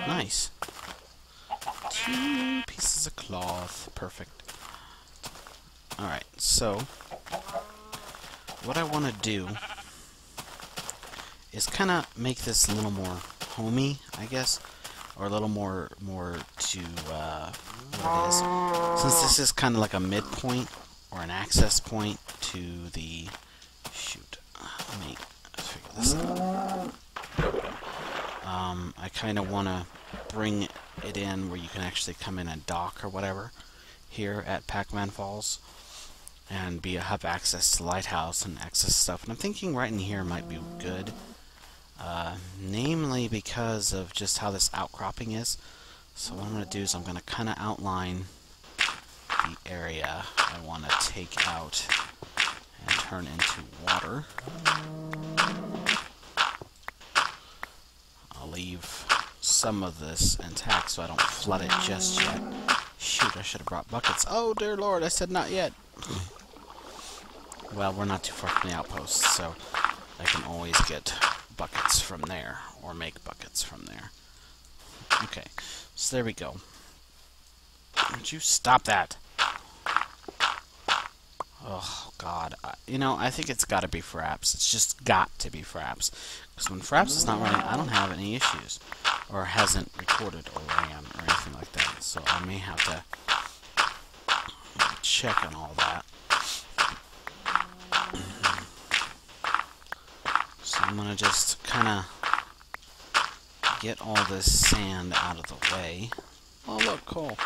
Nice. 2 pieces of cloth. Perfect. Alright, so what I want to do is kind of make this a little more homey, I guess, or a little more to what it is. Since this is kind of like a midpoint or an access point to the shoot. Let me figure this out. I kind of want to bring it in where you can actually come in and dock or whatever here at Pacman Falls and have access to the lighthouse and access stuff. And I'm thinking right in here might be good. Namely because of just how this outcropping is. So what I'm going to do is I'm going to kind of outline the area I want to take out and turn into water. I'll leave some of this intact so I don't flood it just yet. Shoot, I should have brought buckets. Oh dear Lord, I said not yet. Well, we're not too far from the outpost, so I can always get buckets from there, or make buckets from there. Okay, so there we go. Would you stop that? Oh, God. You know, I think it's got to be Fraps. It's just got to be Fraps. Because when Fraps is not running, I don't have any issues. Or hasn't recorded or ran or anything like that. So I may have to check on all that. So I'm going to just kind of get all this sand out of the way. Oh, look, coal.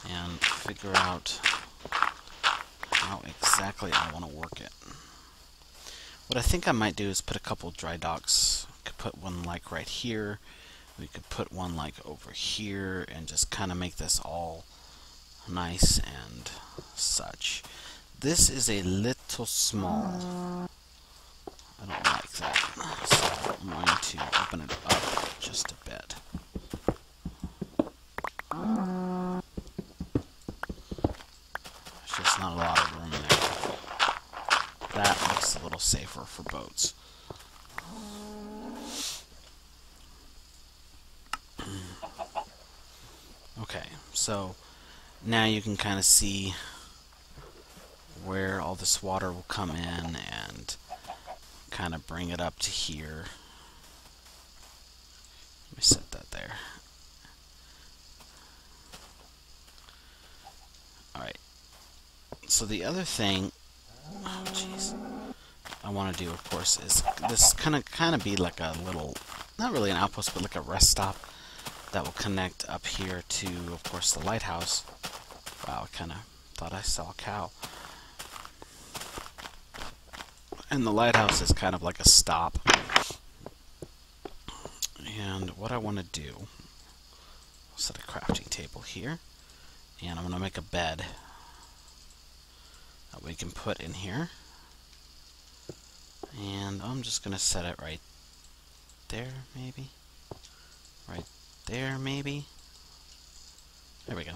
And figure out how exactly I want to work it. What I think I might do is put a couple dry docks. Could put one like right here. We could put one like over here and just kind of make this all nice and such. This is a little small. I don't like that. So I'm going to open it up just a bit. There's just not a lot of room there. That looks a little safer for boats. Okay, so now you can kind of see where all this water will come in and kind of bring it up to here. Let me set that there. Alright. So the other thing, oh jeez, I want to do, of course, is this kind of be like a little, not really an outpost, but like a rest stop that will connect up here to, of course, the lighthouse. Wow, I kind of thought I saw a cow. And the lighthouse is kind of like a stop. And what I want to do, I'll set a crafting table here, and I'm going to make a bed that we can put in here. And I'm just going to set it right there, maybe. Right there, maybe. There we go.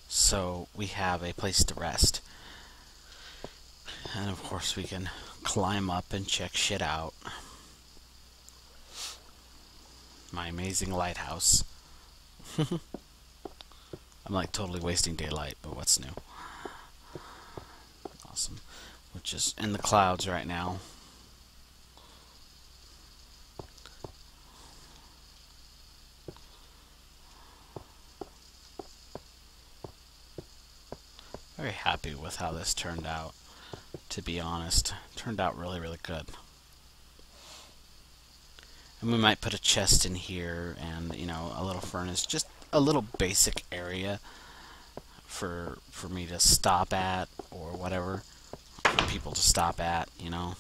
So we have a place to rest. And of course we can climb up and check shit out. My amazing lighthouse. I'm like totally wasting daylight, but what's new? Awesome. We're just in the clouds right now. Very happy with how this turned out, to be honest. Turned out really, really good. And we might put a chest in here and, you know, a little furnace. Just a little basic area for me to stop at or whatever. For people to stop at, you know.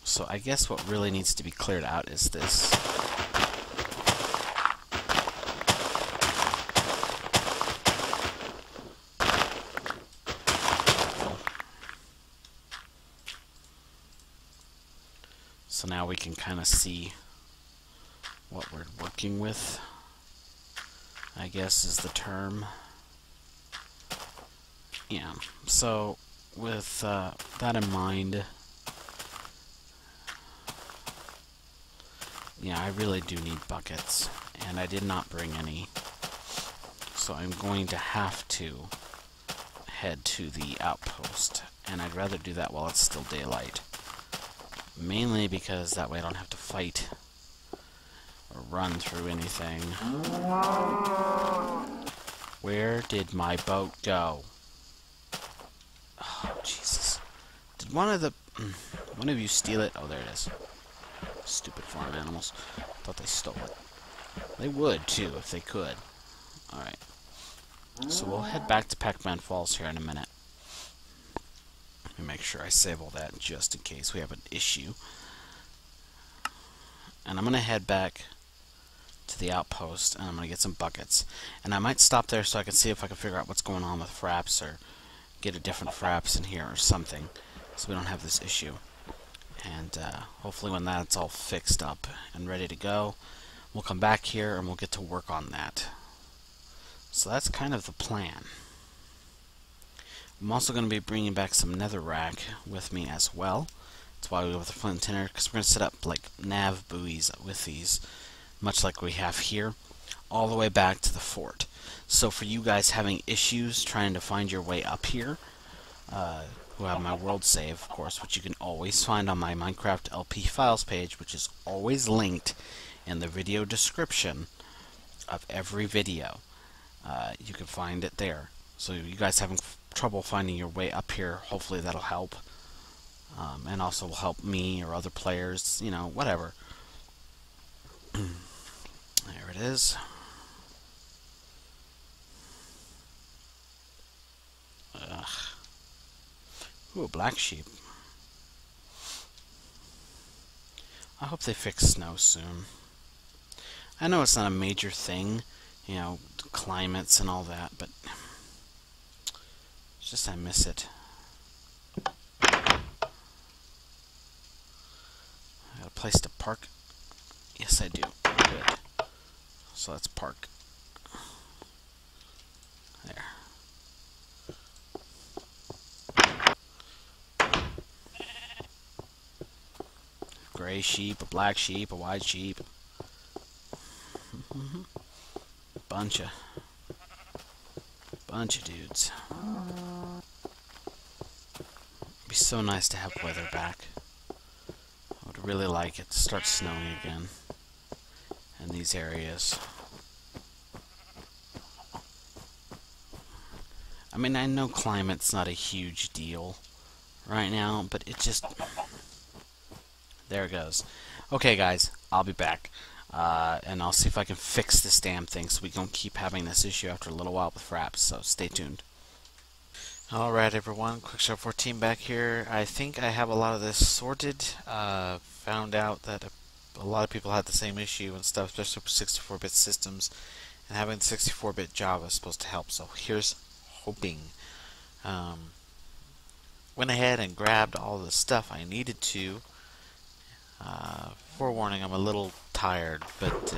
So I guess what really needs to be cleared out is this. So now we can kind of see what we're working with, I guess is the term. Yeah, so with that in mind, Yeah, I really do need buckets, and I did not bring any. So I'm going to have to head to the outpost, and I'd rather do that while it's still daylight. Mainly because that way I don't have to fight or run through anything. Where did my boat go? Oh, Jesus. Did one of you steal it? Oh, there it is. Stupid farm animals. Thought they stole it. They would, too, if they could. Alright. So we'll head back to Pacman Falls here in a minute. Let me make sure I save all that just in case we have an issue. And I'm going to head back to the outpost, and I'm going to get some buckets. And I might stop there so I can see if I can figure out what's going on with fraps, or get a different fraps in here or something, so we don't have this issue. And hopefully when that's all fixed up and ready to go, we'll come back here and we'll get to work on that. So that's kind of the plan. I'm also going to be bringing back some netherrack with me as well. That's why we go with the flint and tinder, because we're going to set up like nav buoys with these, much like we have here, all the way back to the fort. So for you guys having issues trying to find your way up here, who have my world save, of course, which you can always find on my Minecraft LP files page, which is always linked in the video description of every video. You can find it there. So you guys having trouble finding your way up here, hopefully that'll help. And also will help me or other players, you know, whatever. There it is. Ugh. Ooh, a black sheep. I hope they fix snow soon. I know it's not a major thing, you know, climates and all that, but it's just I miss it. I got a place to park? Yes, I do. Good. So let's park. There. Gray sheep, a black sheep, a white sheep. Bunch of dudes. It'd be so nice to have weather back. I would really like it to start snowing again in these areas. I mean, I know climate's not a huge deal right now, but it just... There it goes. Okay, guys, I'll be back. And I'll see if I can fix this damn thing so we don't keep having this issue after a little while with fraps, so stay tuned. Alright everyone, Quickshot 14 back here. I think I have a lot of this sorted. Found out that a lot of people had the same issue and stuff, especially for 64-bit systems, and having 64-bit Java is supposed to help, so here's hoping. Went ahead and grabbed all the stuff I needed to. Forewarning, I'm a little tired, but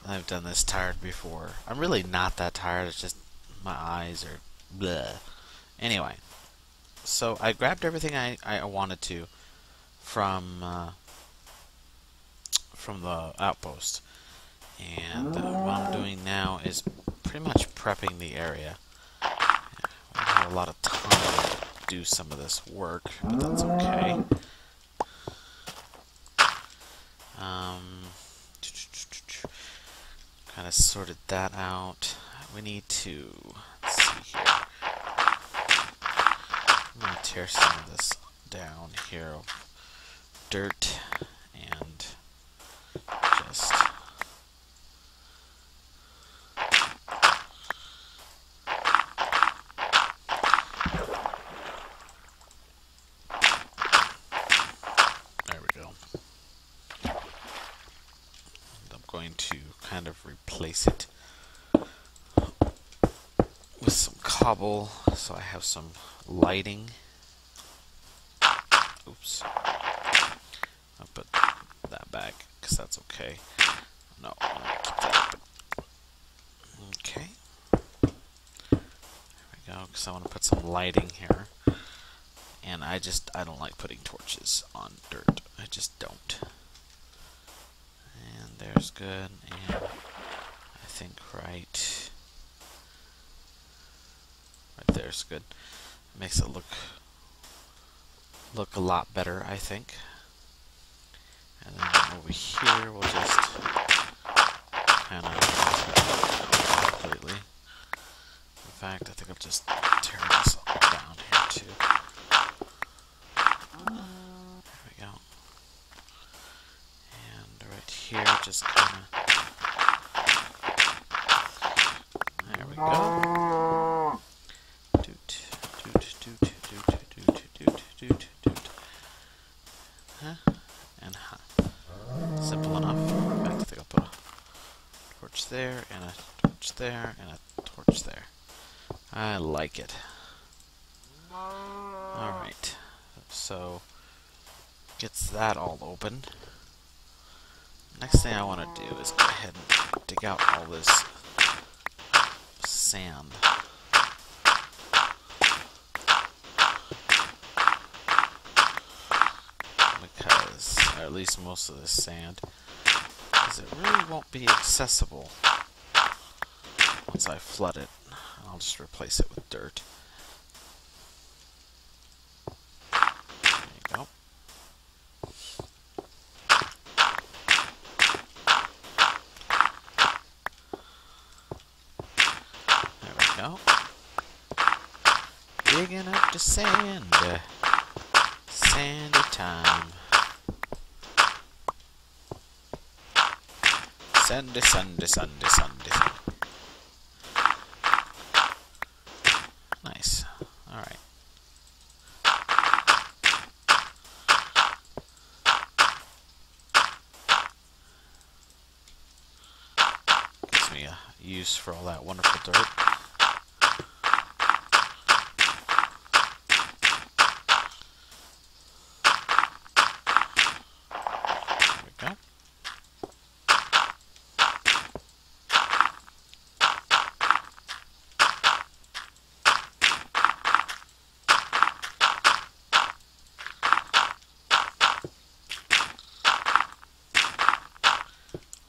I've done this tired before. I'm really not that tired, it's just my eyes are bleh. Anyway, so I grabbed everything I wanted to from the outpost, and what I'm doing now is pretty much prepping the area. I don't have a lot of time to do some of this work, but that's okay. Kind of sorted that out. We need to, let's see here. I'm going to tear some of this down here. Dirt and just... There we go. Going to kind of replace it with some cobble so I have some lighting. Oops. I'll put that back because that's okay. No, I want to keep that open. Okay. There we go, because I want to put some lighting here. And I don't like putting torches on dirt. I just don't. good, and I think right there's good. Makes it look a lot better, I think. And then over here, we'll just kind of completely. In fact, I think I'll just tear this down here too. There we go. And right here, just kind of. There we go. Doot, doot, doot, doot, doot, doot, doot, doot. Huh? And huh. Simple enough. In fact, I think I'll put a torch there, and a torch there, and a torch there. I like it. Alright. So, gets that all open. Next thing I want to do is go ahead and dig out all this sand. Because, or at least most of this sand, because it really won't be accessible once I flood it. I'll just replace it with dirt. There you go. There we go. Digging up the sand. Sandy time. Sandy, Sunday, Sunday, Sunday. Nice. Alright. Gives me a use for all that wonderful dirt.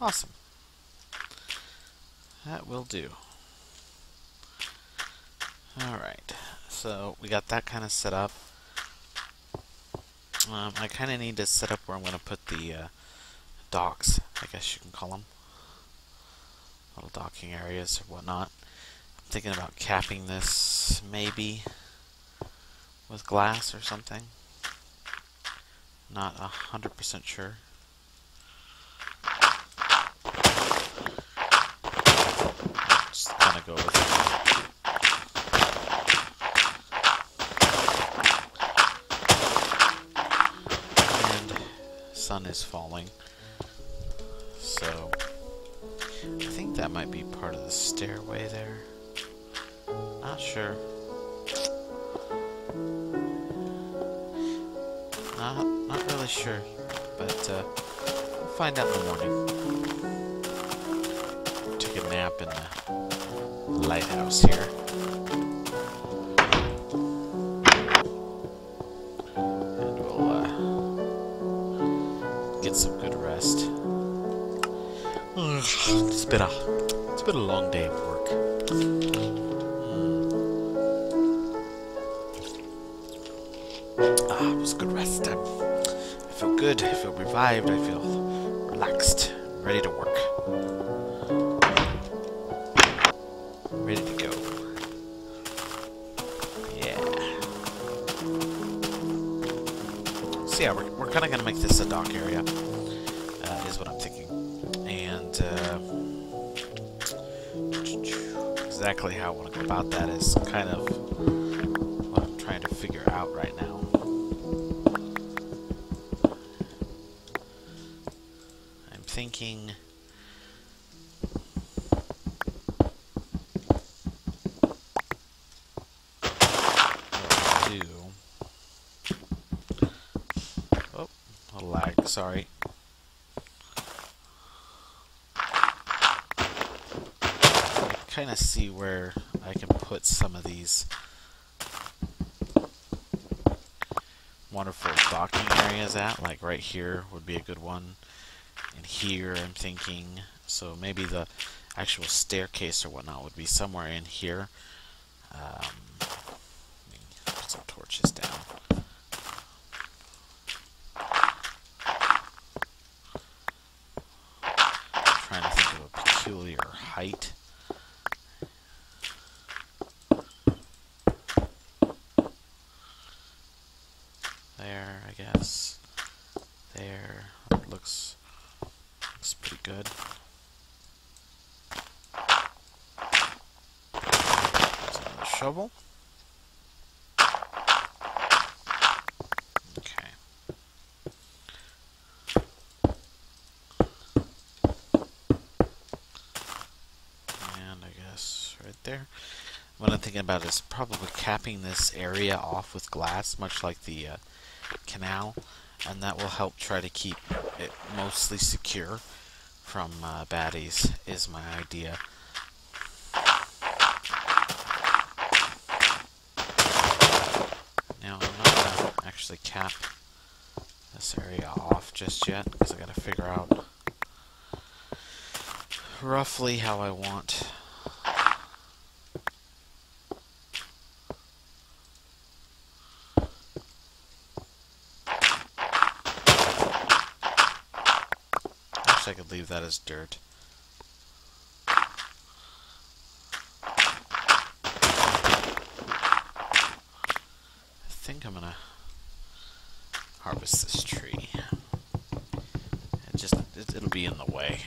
Awesome. That will do. Alright, so we got that kind of set up. I kind of need to set up where I'm going to put the docks, I guess you can call them. Little docking areas or whatnot. I'm thinking about capping this, maybe, with glass or something. Not 100% sure. Just kind of go with it. And sun is falling, so I think that might be part of the stairway there. Not sure. Not really sure, but we'll find out in the morning. Took a nap in the lighthouse here. And we'll get some good rest. It's been a long day of work. It was good rest time. I feel good, I feel revived, I feel relaxed, ready to work. Ready to go. Yeah. So yeah, we're kind of going to make this a dock area, is what I'm thinking. And exactly how I want to go about that is kind of what I'm trying to figure out right now. Thinking what I'll do. Oh, a little lag, sorry. I kind of see where I can put some of these wonderful docking areas at, like right here would be a good one. in here, I'm thinking. So maybe the actual staircase or whatnot would be somewhere in here. Let me put some torches down. Trying to think of a peculiar height. There, I guess. There. That looks pretty good. There's another shovel. Okay. And I guess right there. What I'm thinking about is probably capping this area off with glass, much like the canal, and that will help try to keep it mostly secure from baddies, is my idea. Now, I'm not going to actually cap this area off just yet, because I got to figure out roughly how I want I could leave that as dirt. I think I'm gonna harvest this tree. It'll be in the way.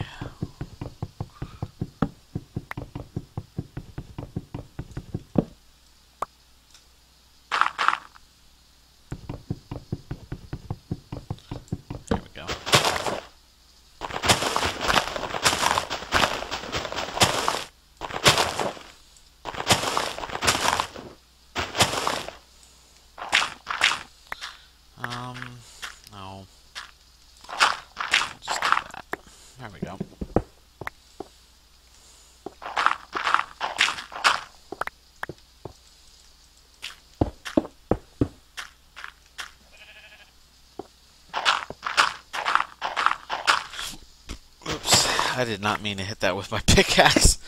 There we go. No. Just do that. There we go. Oops. I did not mean to hit that with my pickaxe.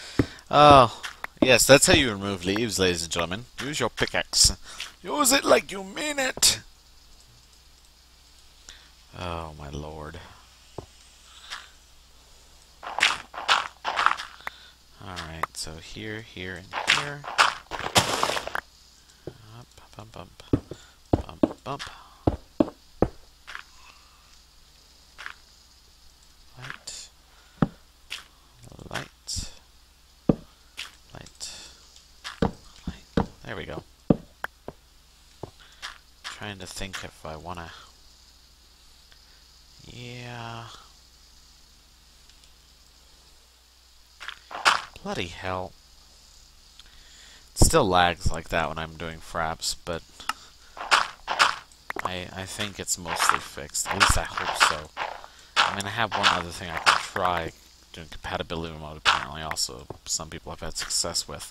Oh, yes, that's how you remove leaves, ladies and gentlemen. Use your pickaxe. Use it like you mean it. Oh, my lord. Alright, so here, and here. Up, bump, bump. Bump, bump. Light. Light. Light. Light. There we go. Trying to think if I want to... Yeah. Bloody hell. It still lags like that when I'm doing fraps, but I think it's mostly fixed. At least I hope so. I mean, I have one other thing I can try doing compatibility mode, apparently also some people have had success with.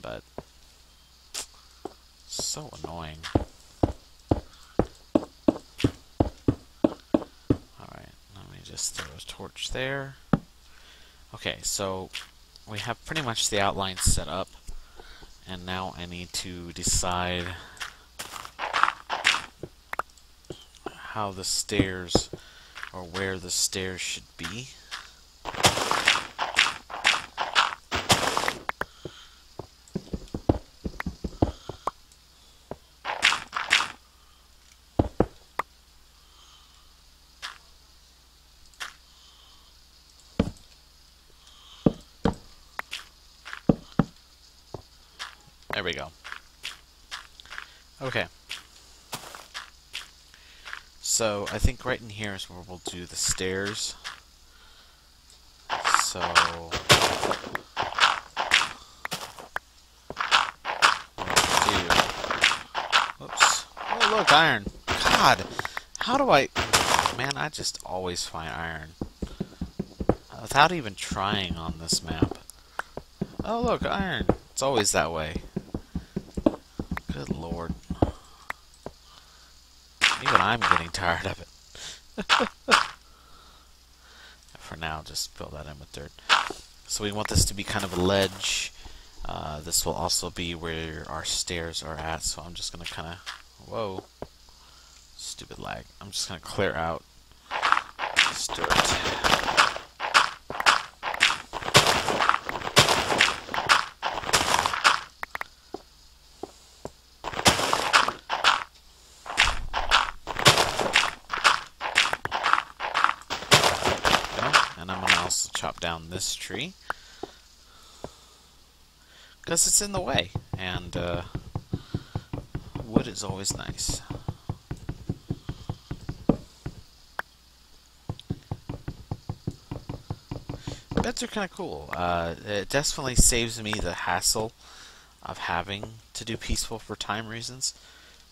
But so annoying. Alright, let me just throw a torch there. Okay, so we have pretty much the outline set up, and now I need to decide how the stairs, or where the stairs should be. There we go. Okay. So, I think right in here is where we'll do the stairs. So... Whoops. Oh, look, iron. God! How do I... Man, I just always find iron. Without even trying on this map. Oh, look, iron. It's always that way. Good lord. Even I'm getting tired of it. For now, just fill that in with dirt. So we want this to be kind of a ledge. This will also be where our stairs are at, so I'm just going to kind of... Whoa. Stupid lag. I'm just going to clear out this dirt. And I'm going to also chop down this tree, because it's in the way, and wood is always nice. Beds are kind of cool. It definitely saves me the hassle of having to do peaceful for time reasons.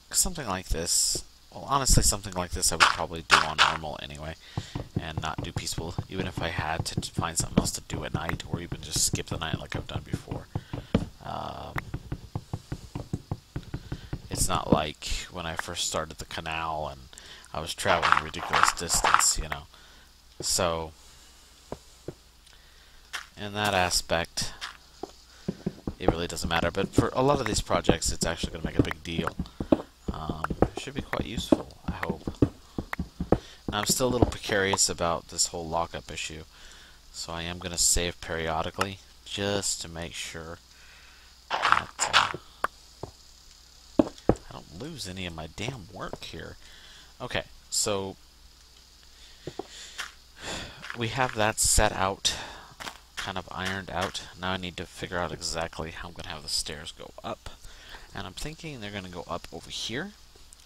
'Cause something like this, well, honestly, something like this I would probably do on normal anyway, and not do peaceful, even if I had to find something else to do at night, or even just skip the night like I've done before. It's not like when I first started the canal and I was traveling a ridiculous distance, you know. So, in that aspect, it really doesn't matter. But for a lot of these projects, it's actually going to make a big deal. It should be quite useful, I hope. Now, I'm still a little precarious about this whole lockup issue, so I am going to save periodically just to make sure that I don't lose any of my damn work here. Okay, so we have that set out, kind of ironed out. Now I need to figure out exactly how I'm going to have the stairs go up. And I'm thinking they're going to go up over here.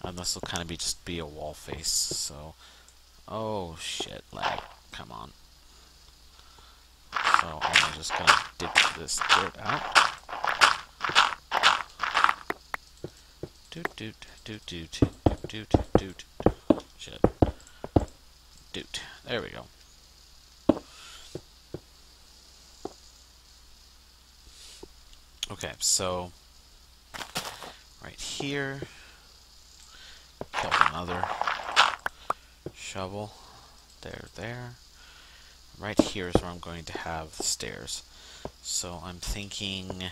And this will kind of just be a wall face. So, oh shit, lag. Come on. So I'm just going to dig this dirt out. Doot doot doot doot doot doot doot. Shit. Doot. There we go. Okay, so right here, killed another shovel. There. Right here is where I'm going to have the stairs. So I'm thinking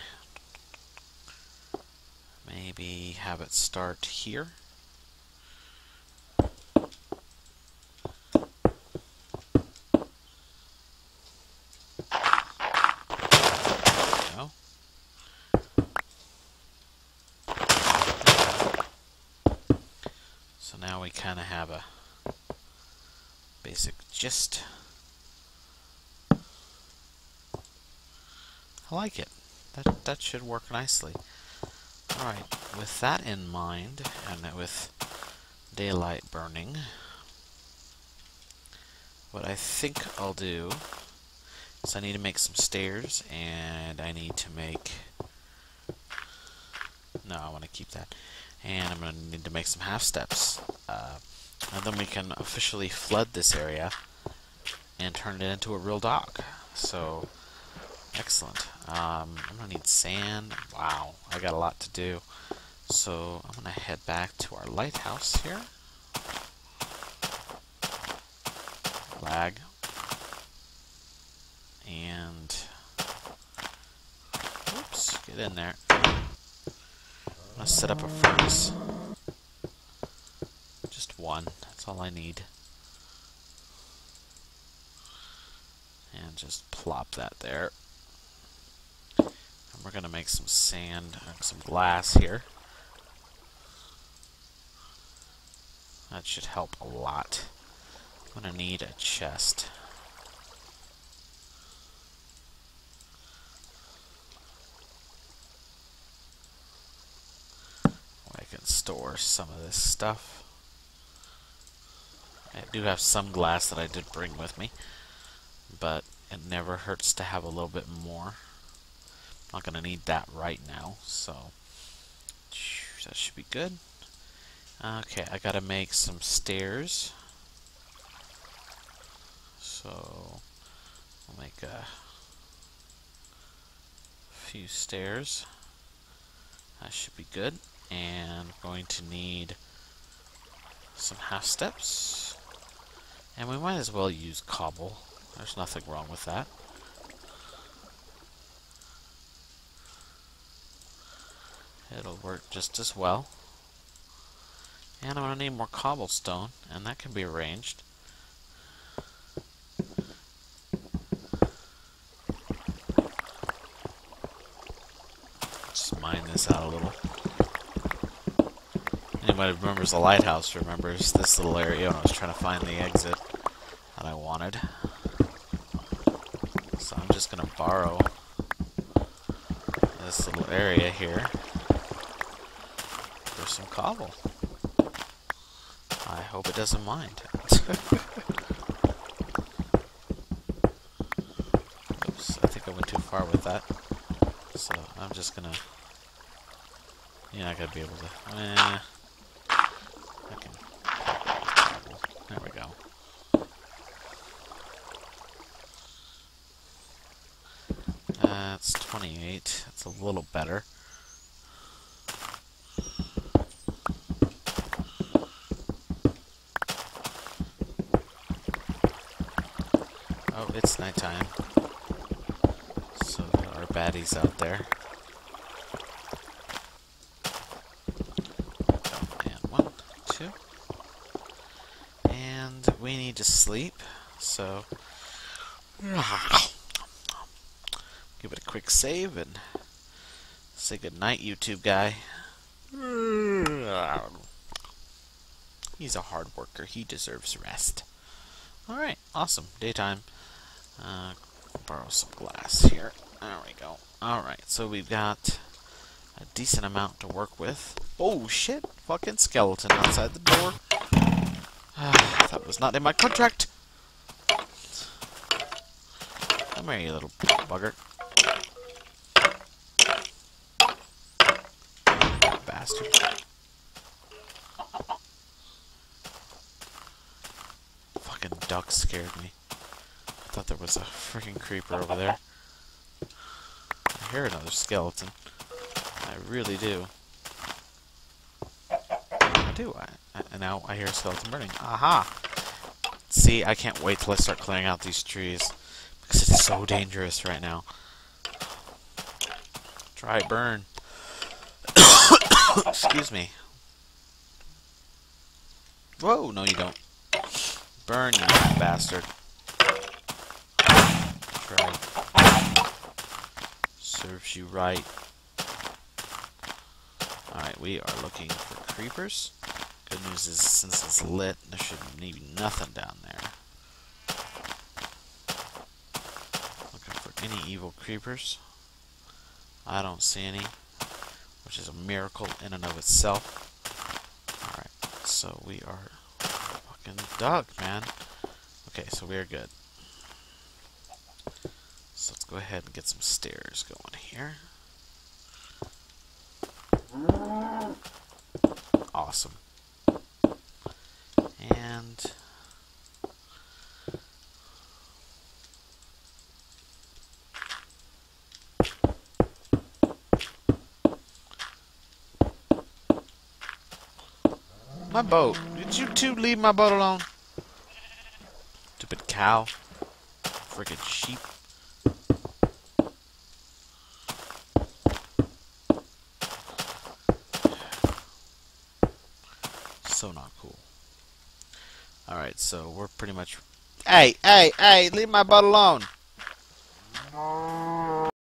maybe have it start here. So now we kind of have a basic gist. I like it. That should work nicely. Alright, with that in mind, and with daylight burning, what I think I'll do is I need to make some stairs, and I need to make... No, I want to keep that. And I'm going to need to make some half steps. And then we can officially flood this area and turn it into a real dock. So, excellent. I'm going to need sand. Wow, I got a lot to do. So, I'm going to head back to our lighthouse here. Lag. And... Oops, get in there. I'm going to set up a furnace. Just one. That's all I need. And just plop that there. And we're going to make some sand and some glass here. That should help a lot. I'm going to need a chest. I can store some of this stuff. I do have some glass that I did bring with me, but it never hurts to have a little bit more. I'm not going to need that right now, so that should be good. Okay, I got to make some stairs. So I'll make a few stairs. That should be good. And I'm going to need some half steps. And we might as well use cobble. There's nothing wrong with that. It'll work just as well. And I'm going to need more cobblestone, and that can be arranged. Just mine this out a little. Anybody who remembers the lighthouse remembers this little area when I was trying to find the exit that I wanted. So I'm just going to borrow this little area here for some cobble. I hope it doesn't mind. Oops, I think I went too far with that. So I'm just gonna... You're not gonna be able to... I can... There we go. That's 28. That's a little better. Oh, it's nighttime. So there are baddies out there. Oh, and 1, 2. And we need to sleep, so give it a quick save and say goodnight, YouTube guy. He's a hard worker. He deserves rest. Alright, awesome. Daytime. Borrow some glass here. There we go. Alright, so we've got a decent amount to work with. Oh shit! Fucking skeleton outside the door. That was not in my contract! Come here, you little bugger. Bastard. Fucking duck scared me. I thought there was a freaking creeper over there. I hear another skeleton. I really do. I do. And now I hear a skeleton burning. Aha! See, I can't wait till I start clearing out these trees. Because it's so dangerous right now. Try burn. Excuse me. Whoa, no you don't. Burn, you bastard. Try. Serves you right. Alright, we are looking for creepers. Good news is, since it's lit, there should be nothing down there. Looking for any evil creepers. I don't see any, which is a miracle in and of itself. Alright, so we are fucking dug, man. Okay, so we are good. So let's go ahead and get some stairs going here. Awesome. And my boat. Did you two leave my boat alone? Stupid cow. Friggin' sheep. So not cool. Alright, so we're pretty much... Hey, leave my boat alone!